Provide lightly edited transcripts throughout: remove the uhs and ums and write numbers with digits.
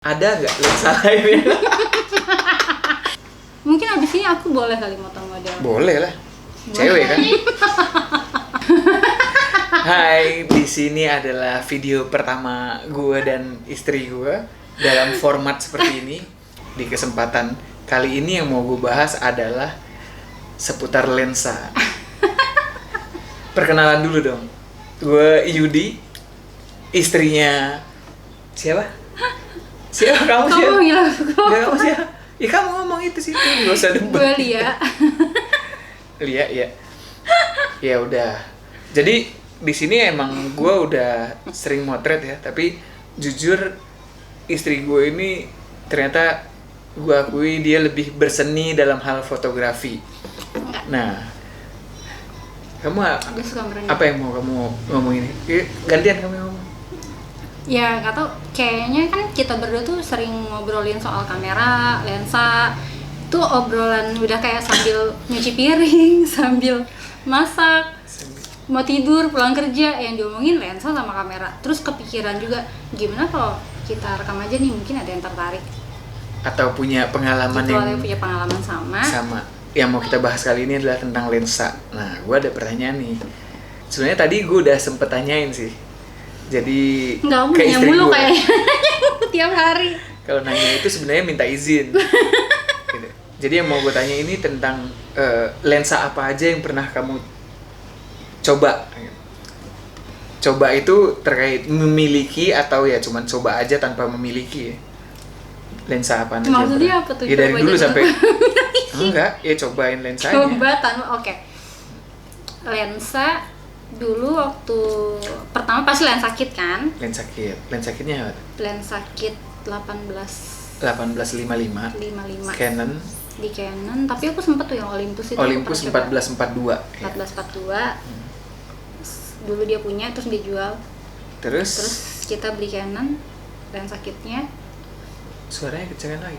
Ada nggak lensa lain? Mungkin abis ini aku boleh kali moto model. Boleh lah, cewek kan. Hai, di sini adalah video pertama gue dan istri gue dalam format seperti ini. Di kesempatan kali ini yang mau gue bahas adalah seputar lensa. Perkenalan dulu dong. Gue Yudi, istrinya siapa? Siapa kamu siapa? Kamu bilang aku. Ya, kamu siapa? Ya kamu ngomong itu sih, nggak usah debat. Gue Lia. Lia ya. Ya udah. Jadi di sini emang gue udah sering motret ya, tapi jujur istri gue ini ternyata gue akui dia lebih berseni dalam hal fotografi. Nah, kamu Dia suka merendah. apa yang mau kamu ngomongin? Gantian kamu yang ngomong. Ya nggak tahu, kayaknya kan kita berdua tuh sering ngobrolin soal kamera, lensa. Itu obrolan udah kayak sambil nyuci piring, sambil masak, mau tidur, pulang kerja, yang diomongin lensa sama kamera. Terus kepikiran juga, gimana kalau kita rekam aja nih, mungkin ada yang tertarik. Atau punya pengalaman Gitu, yang ada yang punya pengalaman sama. Yang mau kita bahas kali ini adalah tentang lensa. Nah, gue ada pertanyaan nih. Sebenarnya tadi gue udah sempet tanyain sih. Jadi Nggak, mau ke nanya istri mulu gue. kayaknya. Tiap hari. Kalau nanya itu sebenarnya minta izin. Gitu. Jadi yang mau gue tanya ini tentang lensa apa aja yang pernah kamu coba. Coba itu terkait memiliki atau ya cuman coba aja tanpa memiliki ya. Lensa apa aja? Maksudnya apa tuh? Ya dari Coba dulu aja sampai tanpa enggak, ya cobain lensanya. coba tanpa, oke. Lensa dulu waktu pertama pasti lensa kit kan? Lensa kit. Lensa kitnya apa? Lensa kit 1855 1855 Canon di Canon, tapi aku sempet tuh yang Olympus itu. Olympus aku pernah 1442 coba. ya. 1442. Dulu dia punya, terus dia jual. Terus Kita beli Canon lensa kitnya. suaranya kecengan lagi.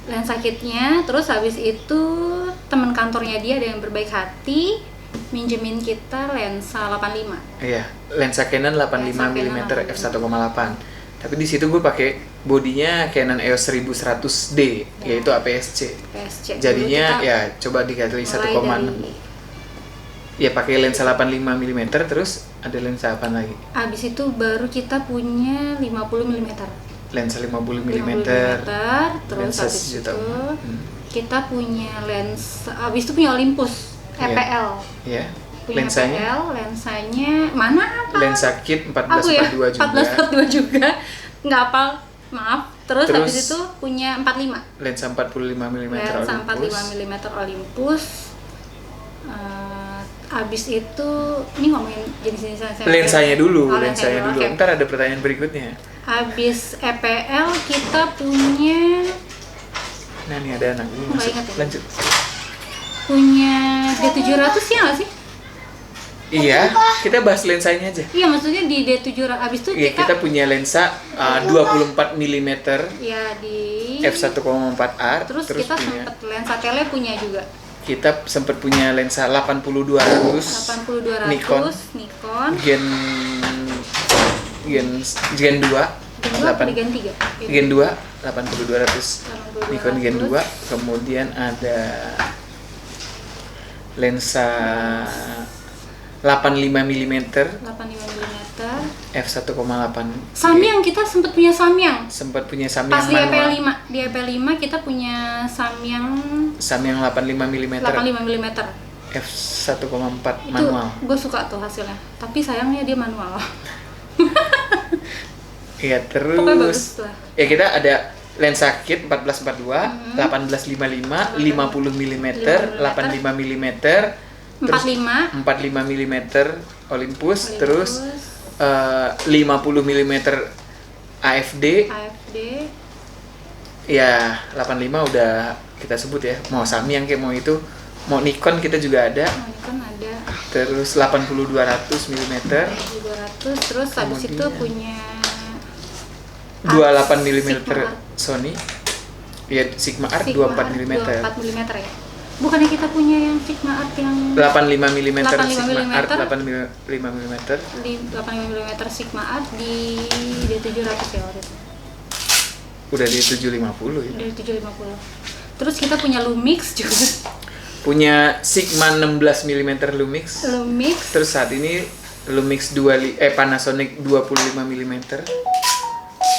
Lensa kitnya, terus habis itu teman kantornya dia ada yang berbaik hati minjemin kita lensa 85. Iya, lensa Canon 85 mm f1.8. Tapi di situ gue pakai bodinya Canon EOS 1100D, Ya. yaitu APS-C. PSC. Jadinya Dulu kita ya coba dikali 1,6. mulai Ya pakai lensa 85 mm, terus ada lensa apa lagi? abis itu baru kita punya 50 mm. Lensa 50 mm. Terus Lensa habis sejuta. itu kita punya lensa, abis itu punya Olympus Iya. EPL. Ya. Punya Lensanya? EPL, lensanya mana apa? Lensa kit Aku ya, 1442 juga. 1442 juga. Nggak hafal, maaf. Terus Terus habis itu punya 45. Lensa 45 mm Lensa Olympus. 45 mm Olympus. Abis itu, ini ngomongin jenis-jenis lensa. Lensanya dulu, Oh, lensanya dulu. oke. Ntar ada pertanyaan berikutnya. Abis EPL kita punya Nah, nih ada anak ini Nggak masuk. ingat ya. Lanjut. D700 ya nggak sih? Iya, kita bahas lensanya aja. Iya, maksudnya di D700 abis itu Iya, kita punya lensa 24 mm ya di f1.4R. terus kita punya, sempet lensa tele punya juga. kita sempat punya lensa 80-200 8200 Nikon Nikon. Gen 2 Gen 2 apa di Gen 3? Gen 2 80-200 Nikon Gen 2. Kemudian ada lensa 85 mm 85 mm. f1.8. Samyang, kita sempet punya Samyang. Sempat punya Samyang Pas di manual. EP5, di EP5 kita punya Samyang Samyang 85 mm 85 mm. f1.4 Itu manual. gue suka tuh hasilnya. Tapi sayangnya dia manual. Iya, Pokoknya bagus terus lah. ya kita ada lensa kit 1442, 1855, 50 mm, 85 mm, terus 45 45 mm Olympus, terus 50 mm AFD. AFD. Ya 85 udah kita sebut ya, mau Samyang kayak mau itu, mau Nikon kita juga ada. Nikon ada Terus 80-200 mm, 200. Terus habis itu Kemudian punya 28 mm Sigma Art. Sony. Ya Sigma Art Sigma 24 Art mm. 24 mm ya. Bukannya kita punya yang Sigma Art yang 85 mm 85 Sigma Art mm. 85 mm. di 85 mm Sigma Art di D700 ya waktu itu. udah di 750 ya. Dari 750. Terus kita punya Lumix juga. Punya Sigma 16 mm Lumix. Lumix. Terus saat ini Lumix Panasonic 25 mm.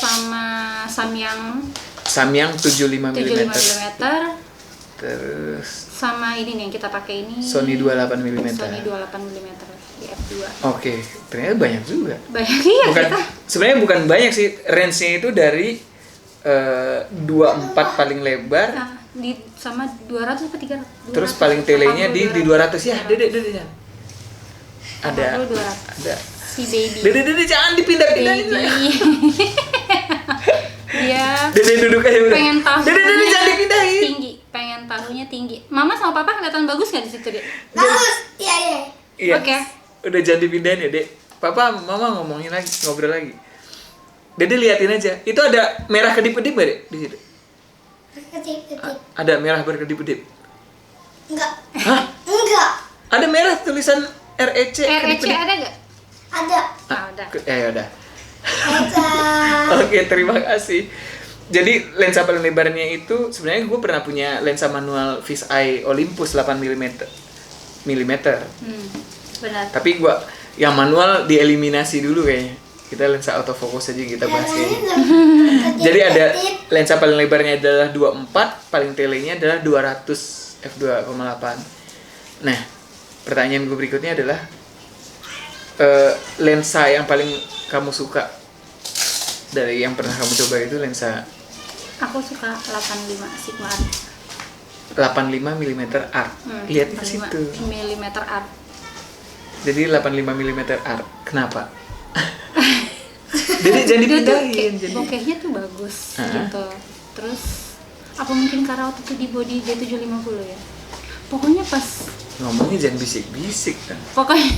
Sama Samyang 75 mm. 75 mm. Terus Sama ini nih yang kita pakai ini. Sony 28 mm. Sony 28 mm di f2. Oke, ternyata banyak juga. Banyak ya kita. Sebenarnya bukan banyak sih, range-nya itu dari 24 paling lebar. Nah, sama 200 atau 300. Terus paling telenya di 200 ya. Dede jangan. Ada 200. Si baby. Dede jangan dipindah-pindahin. Dia Dede duduk aja udah. pengen tahu. Dede jangan dipindahin. Tinggi, pengen tahunya tinggi. Mama sama papa kelihatan bagus nggak di situ dia? Bagus. Iya. Iya. Oke. Udah jangan dipindahin ya, Dek. Papa, Mama ngomongin lagi, ngobrol lagi. Dede liatin aja. Itu ada merah kedip-kedip nggak, Dek, di situ? Ketip. Ada merah berkedip-kedip. Enggak. Hah? Enggak. Ada merah tulisan REC. REC kedip-kedip. ada nggak? Ada. Ada. Udah. Ada. Oke, terima kasih. Jadi lensa paling lebarnya itu sebenarnya gue pernah punya lensa manual fisheye Olympus 8 mm. Benar. Tapi gue yang manual dieliminasi dulu kayaknya. Kita lensa autofocus aja kita bahas kayaknya. Jadi ada lensa paling lebarnya adalah 24, paling telenya adalah 200 f2.8. Nah, pertanyaan gue berikutnya adalah lensa yang paling kamu suka dari yang pernah kamu coba itu lensa Aku suka 85 Sigma Art. 85 mm art. Lihat ke 85 situ. mm Art. Jadi 85 mm art. Kenapa? Jadi jangan dipindahin. Jadi Bokehnya tuh bagus gitu. Terus apa mungkin karena waktu itu di body D750 ya? Pokoknya pas ngomongnya jangan bisik-bisik kan. pokoknya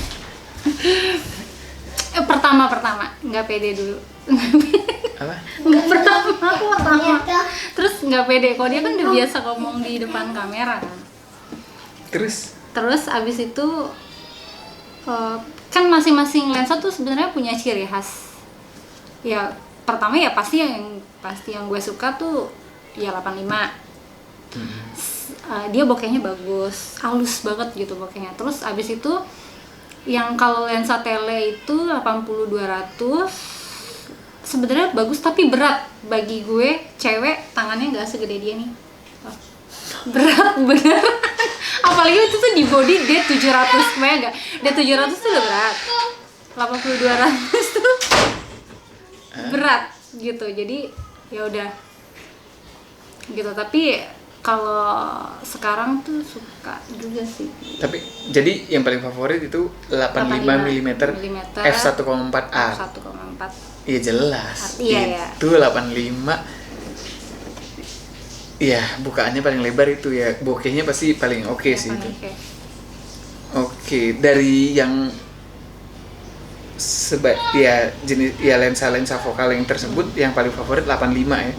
pertama nggak pede dulu. Apa? Nggak pertama. Terus nggak pede. Kalau dia kan udah biasa ngomong di depan kamera kan. Terus abis itu kan masing-masing lensa tuh sebenarnya punya ciri khas. Ya pertama ya pasti yang gue suka tuh ya 85. Dia bokehnya bagus, halus banget gitu bokehnya. Terus abis itu yang kalau lensa tele itu 80-200 sebenarnya bagus tapi berat bagi gue cewek, tangannya nggak segede dia nih. Berat bener. Apalagi itu tuh di body D700 mega. D700 tuh udah berat. 80-200 tuh berat gitu. Jadi ya udah gitu. Tapi kalau sekarang tuh suka juga sih. Tapi jadi yang paling favorit itu 85 mm f1.4 art. 1,4. Iya jelas. Iya, itu 85. Iya, bukaannya paling lebar itu ya. Bokehnya pasti paling oke sih itu. Oke, dari yang jenis lensa vokal yang tersebut yang paling favorit 85 ya.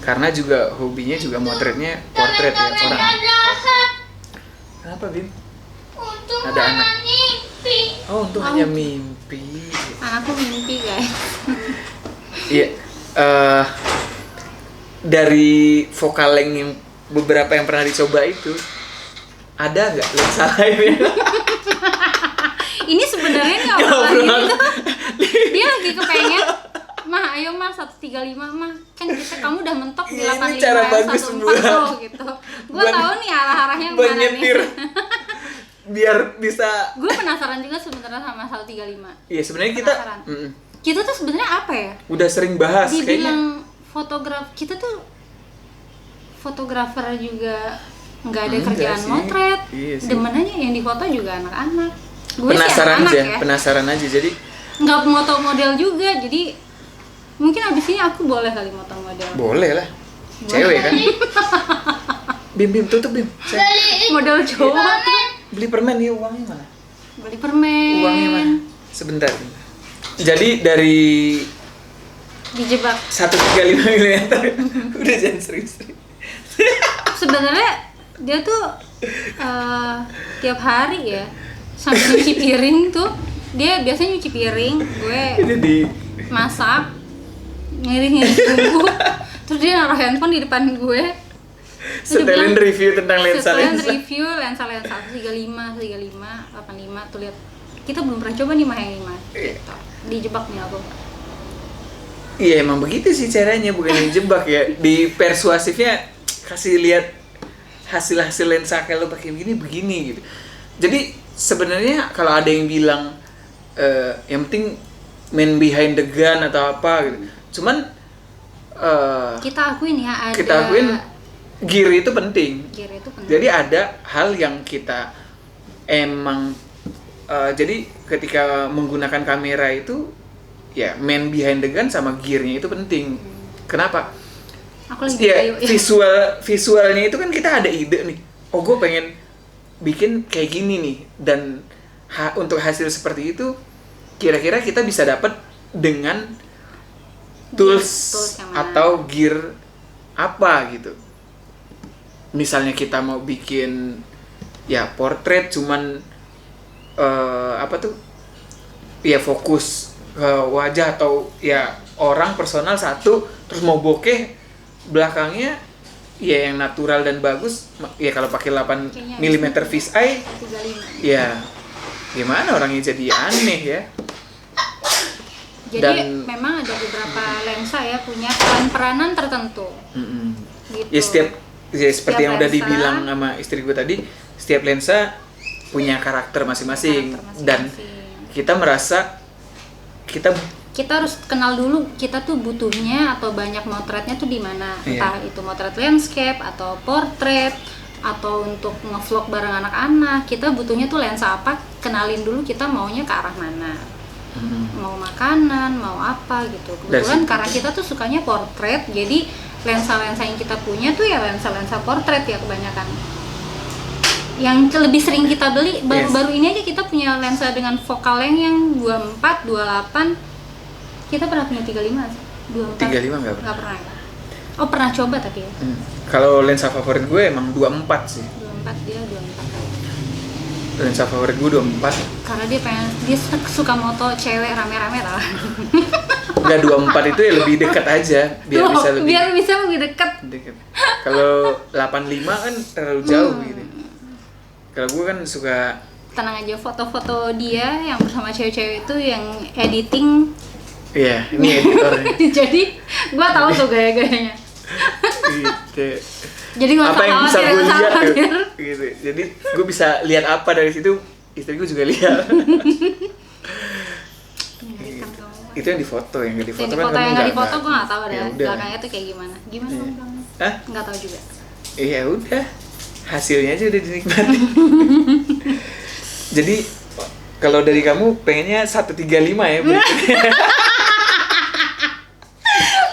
Karena juga hobinya juga motretnya portret ya orang. Kenapa, Bim? Ada anak. Oh, untuk hanya mimpi. Anakku mimpi, guys. Iya. Dari vokal yang beberapa yang pernah dicoba itu ada nggak lensa lainnya? Ini sebenarnya nih obrolan itu dia lagi kepengen mah ayo mah 135 mah kan kamu udah mentok di 85 ini cara bagus 14 buat tuh gitu. Gue tahu nih arah-arahnya kemana nyetir. nih. Biar bisa. Gue penasaran juga sebenarnya sama 135. Iya sebenarnya kita kita tuh sebenarnya apa ya? Udah sering bahas dibilang kayaknya. Kita tuh fotografer juga nggak ada kerjaan sih. Motret. Iya sih. Demen aja yang difoto juga anak-anak. Gue Penasaran sih anak aja, ya. penasaran aja. Jadi nggak moto model juga, jadi mungkin abis ini aku boleh kali moto model. boleh lah. Cewek kan. Bim tutup Bim. Model cowok. Beli permen ya, uangnya mana? Beli permen. Uangnya mana? Sebentar. Jadi dari Dijebak. 135 mm. Udah jangan sering-sering. Sebenarnya dia tuh tiap hari ya sambil nyuci piring tuh dia biasanya nyuci piring, gue Ini di masak, ngiris bumbu, Terus dia naruh handphone di depan gue. Setelin review tentang Setelan lensa-lensa. review lensa 35, 85 tuh lihat. Kita belum pernah coba nih yang 5. Gitu. Dijebak nih aku. Iya emang begitu sih caranya, bukan dijebak ya. Di persuasifnya kasih lihat hasil lensa kalau pakai begini gitu. Jadi sebenarnya kalau ada yang bilang yang penting man behind the gun atau apa gitu. Cuman Kita akuin ya ada. kita akuin gear itu penting. Gear itu penting. Jadi ada hal yang kita emang jadi ketika menggunakan kamera itu ya man behind the gun sama gearnya itu penting. Kenapa? Aku lagi Ya, kayu ya. visualnya itu kan kita ada ide nih. Oh, gue pengen bikin kayak gini nih, dan untuk hasil seperti itu kira-kira kita bisa dapat dengan tools yang mana? atau gear apa gitu. Misalnya kita mau bikin ya portrait cuman apa tuh? Ya fokus ke wajah atau ya orang personal satu, terus mau bokeh belakangnya ya yang natural dan bagus ya kalau pakai 8 Kayaknya mm fish eye 35. ya gimana orangnya jadi aneh ya. Jadi Dan- memang ada beberapa lensa ya punya peran-peranan tertentu. Mm-mm. Gitu. Ya seperti yang udah lensa- dibilang sama istri gue tadi, setiap lensa punya karakter masing-masing, Karakter dan masing-masing. kita merasa Kita harus kenal dulu kita tuh butuhnya atau banyak motretnya tuh di mana. Iya. Entah itu motret landscape atau portrait atau untuk ngevlog bareng anak-anak. Kita butuhnya tuh lensa apa? Kenalin dulu kita maunya ke arah mana. Mau makanan, mau apa gitu. Kebetulan situ- karena kita tuh sukanya portrait, jadi lensa-lensa yang kita punya tuh ya lensa-lensa portrait ya kebanyakan. Yang lebih sering kita beli baru-baru ini aja kita punya lensa dengan focal length yang 24, 28. Kita pernah punya 35 sih. 24. 35 nggak pernah. Nggak pernah ya. Oh, pernah coba tapi ya. Kalau lensa favorit gue emang 24 sih. 24 dia 24. Lensa favorit gue 24. Karena dia suka moto cewek rame-rame tau. Enggak, 24 itu ya lebih dekat aja, biar bisa lebih Biar bisa lebih dekat. dekat. Kalau 85 kan terlalu jauh gitu. Kalau gue kan suka Tenang aja, foto-foto dia yang bersama cewek-cewek itu yang editing. iya, ini editornya. Jadi gua tahu tuh gaya-gayanya. Gitu. Jadi nggak Apa usah yang bisa khawatir, gue nggak usah lihat khawatir. ya? Gitu. Jadi gue bisa lihat apa dari situ, istri gue juga lihat. Mengerikan kamu. Itu yang difoto, yang nggak Yang difoto di kan foto kamu yang nggak difoto gue nggak tahu Ya deh. udah. Belakangnya tuh kayak gimana? Gimana Iya. dong belakangnya? Hah? Nggak tahu juga. Iya udah, hasilnya aja udah dinikmati. Jadi kalau dari kamu pengennya 135 ya, Bu?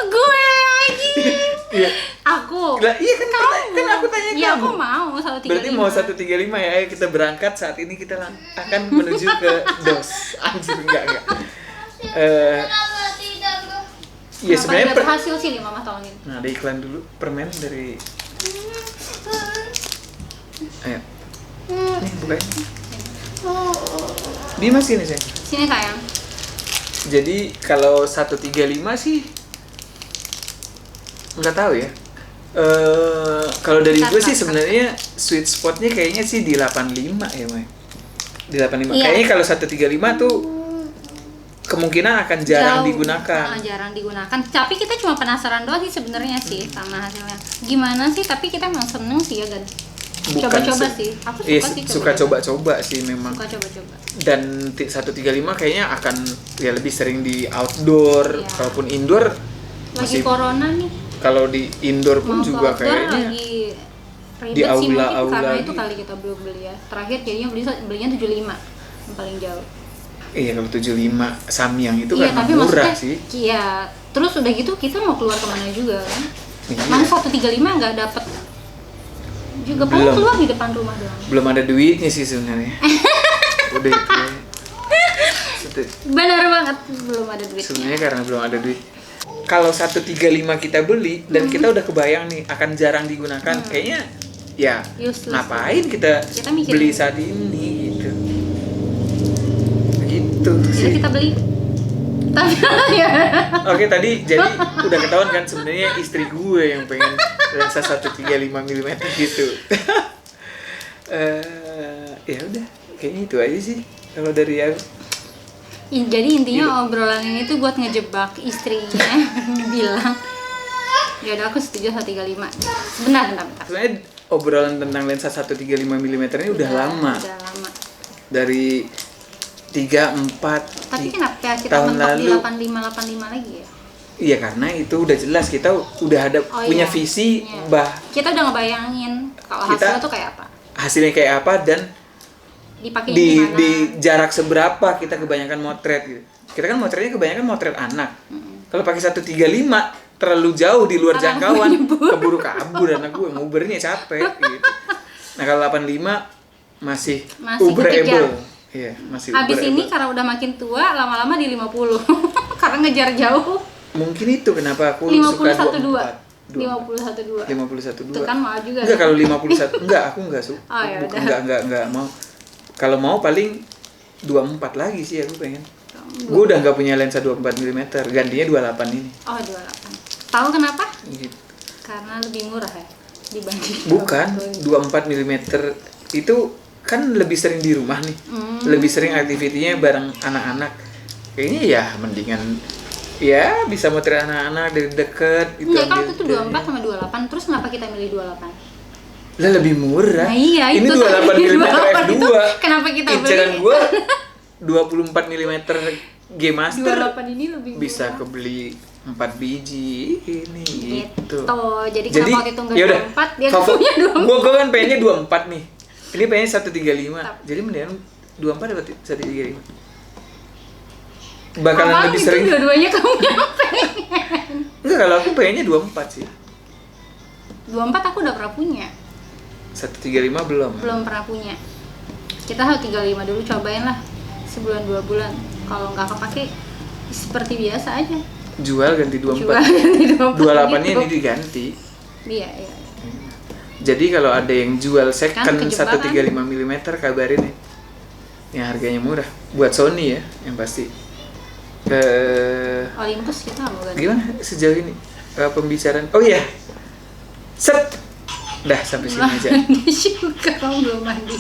Gue lagi. Iya. Aku. Lah, iya kan aku tanya Ya kamu. aku mau 135. Berarti mau 135 ya, ayo kita berangkat saat ini, kita akan menuju ke DOS. Anjir, enggak. Kenapa tidak gue? Iya sebenarnya Nggak berhasil sih nih mama tolongin. Nah, ada iklan dulu, permen dari ayo. Nih, bukain. Bima sini, sayang. Sini sayang. Jadi kalau 135 sih nggak tahu ya. Kalau dari gue sih sebenarnya sweet spotnya kayaknya sih di 85 ya, Mai. Di 85. Iya. Kayaknya kalau 135 tuh kemungkinan akan jarang Jauh. digunakan. Jarang digunakan. Tapi kita cuma penasaran doang sih sebenarnya sih sama hasilnya. Gimana sih? Tapi kita memang seneng sih ya kan. Bukan Coba-coba se- sih. Aku suka Iya, sih suka coba-coba sih memang. Suka coba-coba. Dan 135 kayaknya akan ya lebih sering di outdoor. Iya. Kalaupun indoor Lagi masih, corona nih. kalau di indoor pun Mau ke juga outdoor kayaknya lagi ribet di sih mungkin aula-aula karena itu gitu. kali kita belum beli ya. Terakhir jadinya belinya 75 yang paling jauh. iya kalau 75 Samyang itu Iya, kan tapi murah maksudnya sih. iya. Terus udah gitu kita mau keluar kemana juga kan? Iya. Mana 135 nggak dapet juga paling Belum. keluar di depan rumah doang. Belum ada duitnya sih sebenarnya. Udah itu. Benar banget, belum ada duitnya. Sebenarnya karena belum ada duit. Kalau 135 kita beli dan kita udah kebayang nih akan jarang digunakan, kayaknya ya Useless. ngapain kita mikirin beli saat ini gitu. Gitu Jadi sih. kita beli Tapi ya. Oke, tadi jadi udah ketahuan kan sebenarnya istri gue yang pengen lensa 135 mm gitu. Ya udah, kayaknya itu aja sih kalau dari aku. Jadi intinya obrolan ini tuh buat ngejebak istrinya. Bilang, ya udah aku setuju 135. Bentar. Sebenarnya obrolan tentang lensa 135 mm ini udah lama. Udah lama. Dari 3, 4 Tapi kenapa kita tahun mentok di lalu. 85 lagi ya? Iya, karena itu udah jelas kita udah ada punya iya. visi Iya. Kita udah ngebayangin kalau Kita- hasilnya tuh kayak apa. hasilnya kayak apa dan Dipakai di gimana? di jarak seberapa kita kebanyakan motret gitu. Kita kan motretnya kebanyakan motret anak. Kalau pakai 135 terlalu jauh di luar Anak jangkauan, gue nyebur. keburu kabur anak gue ngubernya capek gitu. Nah, kalau 85 masih uberable. kekejar. Iya, masih Habis uberable. ini karena udah makin tua, lama-lama di 50. Karena ngejar jauh. Mungkin itu kenapa aku 50 suka 12. 24. 51 2. 51 Tuh kan mau juga. Enggak, kalau 51 enggak, aku enggak suka. Oh, ya udah. Enggak mau. Kalau mau paling 24 lagi sih aku pengen. Gue udah enggak punya lensa 24 mm, gantinya 28 ini. Oh, 28. Tahu kenapa? Gitu. Karena lebih murah ya dibanding. Bukan, 24 mm itu kan lebih sering di rumah nih. Lebih sering aktivitinya bareng anak-anak. Kayaknya ya mendingan ya bisa motret anak-anak dari deket gitu. Enggak, kan ambil itu tuh 24 sama 28. Terus kenapa kita milih 28? Lah lebih murah. Nah, iya, ini itu 28 tadi, mm 28 f2. itu kenapa kita beli? Inceran gua 24 mm G Master 28 ini lebih bisa murah. kebeli 4 biji ini Gitu. gitu. Jadi kenapa waktu itu enggak yaudah, 24, dia Favo- punya 24. Gua kan pengennya 24 nih. Ini pengennya 135. Jadi mendingan 24 dapat 135. Bakalan Apaan lebih itu sering. dua-duanya kamu yang pengen. Enggak, kalau aku pengennya 24 sih. 24 aku udah pernah punya. 135 belum. Belum pernah punya. Kita harus 35 dulu, cobain lah sebulan 2 bulan. Kalau nggak kepake seperti biasa aja. Jual ganti 24. Jual ganti 28 nya gitu. ini diganti. Iya. Jadi kalau ada yang jual second Kan kejebakan. 135 mm kabarin ya. Yang harganya murah. Buat Sony ya, yang pasti. Olympus kita nggak mau ganti. Gimana sejauh ini pembicaraan? Oh iya. Set. Dah sampai sini aja. Mandi juga, kamu belum mandi.